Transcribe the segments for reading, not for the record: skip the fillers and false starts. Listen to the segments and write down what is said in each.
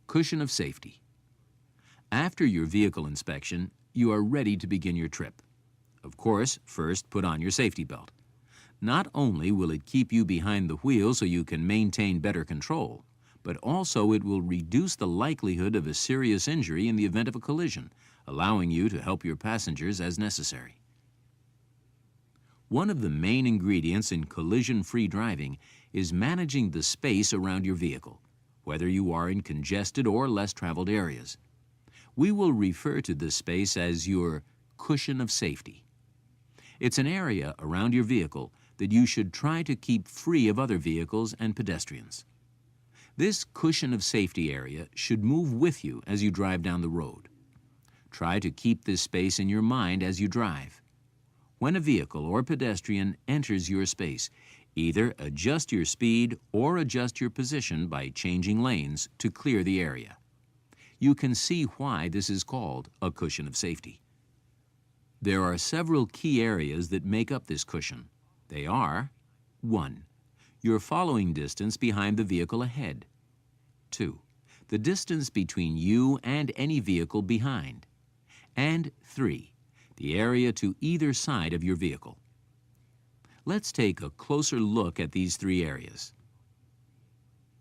Cushion of safety. After your vehicle inspection, you are ready to begin your trip. Of course, first put on your safety belt. Not only will it keep you behind the wheel so you can maintain better control, but also it will reduce the likelihood of a serious injury in the event of a collision, allowing you to help your passengers as necessary. One of the main ingredients in collision-free driving is managing the space around your vehicle, whether you are in congested or less traveled areas. We will refer to this space as your cushion of safety. It's an area around your vehicle that you should try to keep free of other vehicles and pedestrians. This cushion of safety area should move with you as you drive down the road. Try to keep this space in your mind as you drive. When a vehicle or pedestrian enters your space, either adjust your speed or adjust your position by changing lanes to clear the area. You can see why this is called a cushion of safety. There are several key areas that make up this cushion. They are: 1. Your following distance behind the vehicle ahead. 2. The distance between you and any vehicle behind. And 3. The area to either side of your vehicle. Let's take a closer look at these 3 areas.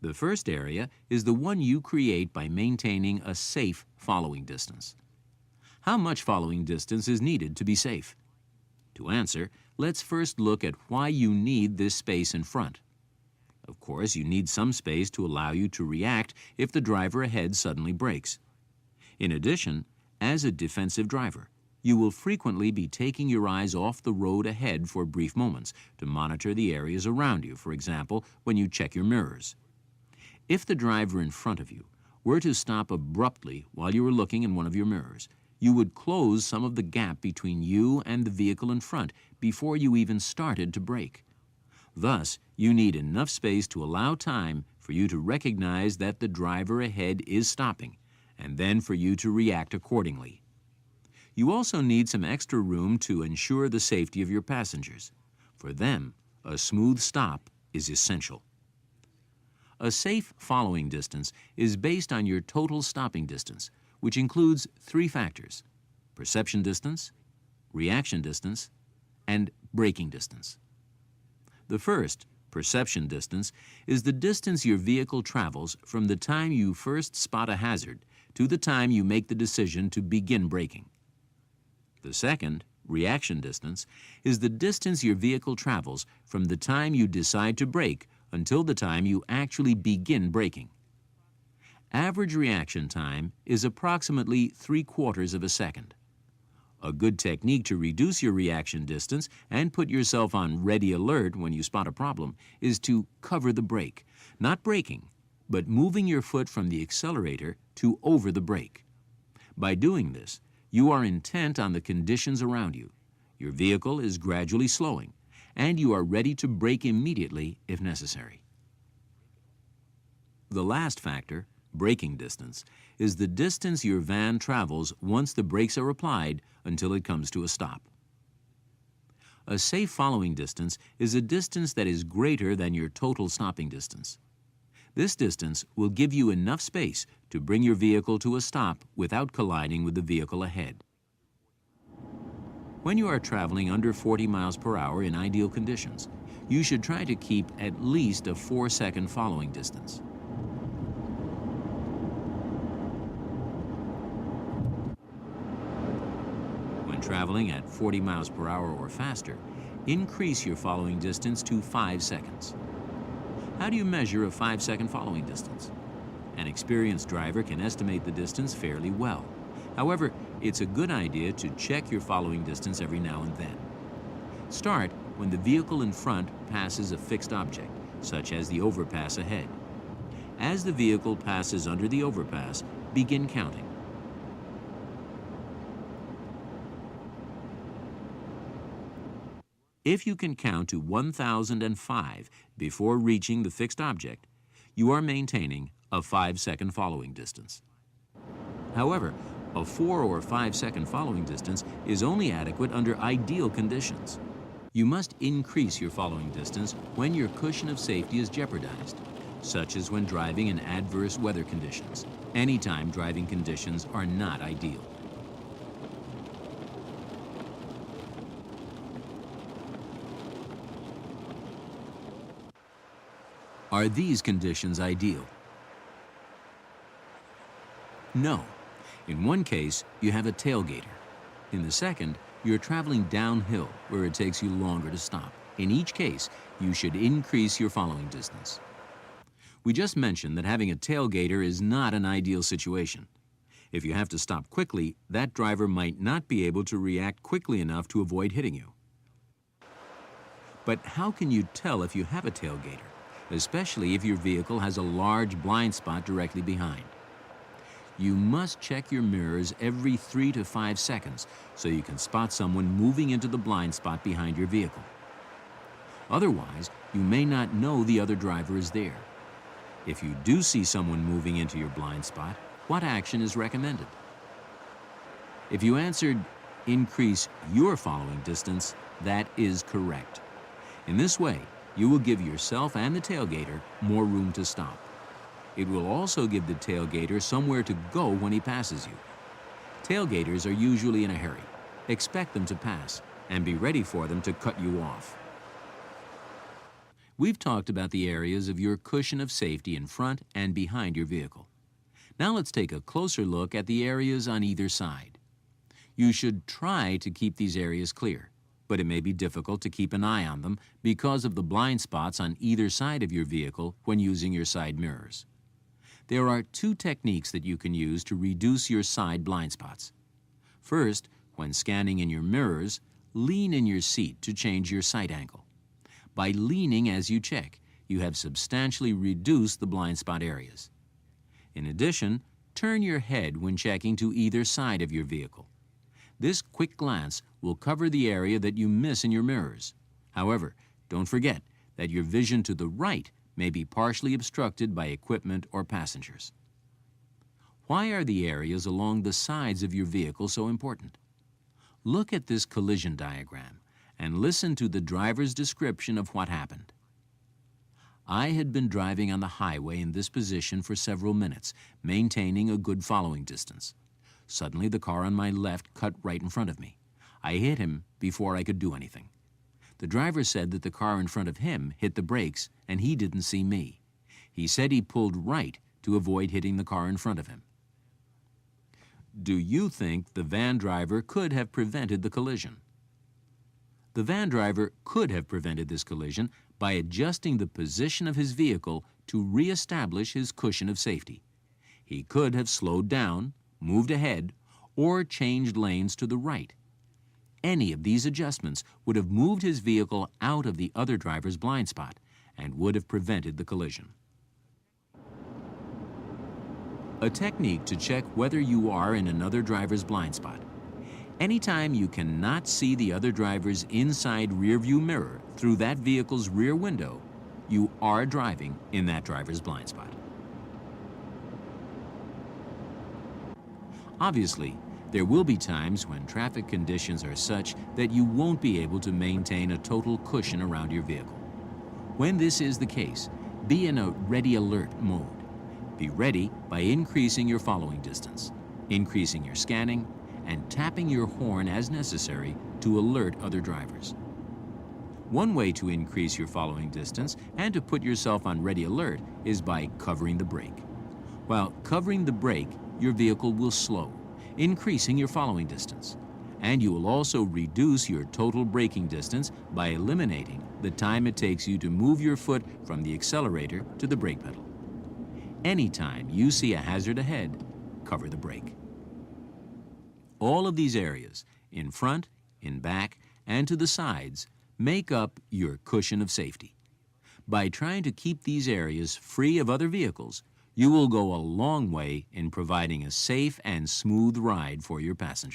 The first area is the one you create by maintaining a safe following distance. How much following distance is needed to be safe? To answer, let's first look at why you need this space in front. Of course, you need some space to allow you to react if the driver ahead suddenly brakes. In addition, as a defensive driver, you will frequently be taking your eyes off the road ahead for brief moments to monitor the areas around you, for example, when you check your mirrors. If the driver in front of you were to stop abruptly while you were looking in one of your mirrors, you would close some of the gap between you and the vehicle in front before you even started to brake. Thus, you need enough space to allow time for you to recognize that the driver ahead is stopping, and then for you to react accordingly. You also need some extra room to ensure the safety of your passengers. For them, a smooth stop is essential. A safe following distance is based on your total stopping distance, which includes 3 factors: perception distance, reaction distance, and braking distance. The first, perception distance, is the distance your vehicle travels from the time you first spot a hazard to the time you make the decision to begin braking. The second, reaction distance, is the distance your vehicle travels from the time you decide to brake until the time you actually begin braking. Average reaction time is approximately 3/4 of a second. A good technique to reduce your reaction distance and put yourself on ready alert when you spot a problem is to cover the brake, not braking, but moving your foot from the accelerator to over the brake. By doing this, you are intent on the conditions around you. Your vehicle is gradually slowing, and you are ready to brake immediately if necessary. The last factor, braking distance, is the distance your van travels once the brakes are applied until it comes to a stop. A safe following distance is a distance that is greater than your total stopping distance. This distance will give you enough space to bring your vehicle to a stop without colliding with the vehicle ahead. When you are traveling under 40 miles per hour in ideal conditions, you should try to keep at least a 4-second following distance. When traveling at 40 miles per hour or faster, increase your following distance to 5 seconds. How do you measure a 5-second following distance? An experienced driver can estimate the distance fairly well. However, it's a good idea to check your following distance every now and then. Start when the vehicle in front passes a fixed object, such as the overpass ahead. As the vehicle passes under the overpass, begin counting. If you can count to 1,005 before reaching the fixed object, you are maintaining a 5-second following distance. However, a 4 or 5-second following distance is only adequate under ideal conditions. You must increase your following distance when your cushion of safety is jeopardized. such as when driving in adverse weather conditions. Anytime driving conditions are not ideal. Are these conditions ideal? No. In one case, you have a tailgater. In the second, you're traveling downhill where it takes you longer to stop. In each case, you should increase your following distance. We just mentioned that having a tailgater is not an ideal situation. If you have to stop quickly, that driver might not be able to react quickly enough to avoid hitting you. But how can you tell if you have a tailgater, especially if your vehicle has a large blind spot directly behind? You must check your mirrors every 3 to 5 seconds so you can spot someone moving into the blind spot behind your vehicle. Otherwise, you may not know the other driver is there. If you do see someone moving into your blind spot, what action is recommended? If you answered, increase your following distance, that is correct. In this way, you will give yourself and the tailgater more room to stop. It will also give the tailgater somewhere to go when he passes you. Tailgaters are usually in a hurry. Expect them to pass and be ready for them to cut you off. We've talked about the areas of your cushion of safety in front and behind your vehicle. Now let's take a closer look at the areas on either side. You should try to keep these areas clear, but it may be difficult to keep an eye on them because of the blind spots on either side of your vehicle when using your side mirrors. There are 2 techniques that you can use to reduce your side blind spots. First, when scanning in your mirrors, lean in your seat to change your sight angle. By leaning as you check, you have substantially reduced the blind spot areas. In addition, turn your head when checking to either side of your vehicle. This quick glance will cover the area that you miss in your mirrors. However, don't forget that your vision to the right may be partially obstructed by equipment or passengers. Why are the areas along the sides of your vehicle so important? Look at this collision diagram and listen to the driver's description of what happened. I had been driving on the highway in this position for several minutes, maintaining a good following distance. Suddenly, the car on my left cut right in front of me. I hit him before I could do anything. The driver said that the car in front of him hit the brakes and he didn't see me. He said he pulled right to avoid hitting the car in front of him. Do you think the van driver could have prevented the collision? The van driver could have prevented this collision by adjusting the position of his vehicle to reestablish his cushion of safety. He could have slowed down, moved ahead, or changed lanes to the right. Any of these adjustments would have moved his vehicle out of the other driver's blind spot and would have prevented the collision. A technique to check whether you are in another driver's blind spot. Anytime you cannot see the other driver's inside rearview mirror through that vehicle's rear window, you are driving in that driver's blind spot. Obviously, there will be times when traffic conditions are such that you won't be able to maintain a total cushion around your vehicle. When this is the case, be in a ready alert mode. Be ready by increasing your following distance, increasing your scanning, and tapping your horn as necessary to alert other drivers. One way to increase your following distance and to put yourself on ready alert is by covering the brake. While covering the brake, your vehicle will slow, increasing your following distance. And you will also reduce your total braking distance by eliminating the time it takes you to move your foot from the accelerator to the brake pedal. Anytime you see a hazard ahead, cover the brake. All of these areas, in front, in back, and to the sides, make up your cushion of safety. By trying to keep these areas free of other vehicles, you will go a long way in providing a safe and smooth ride for your passengers.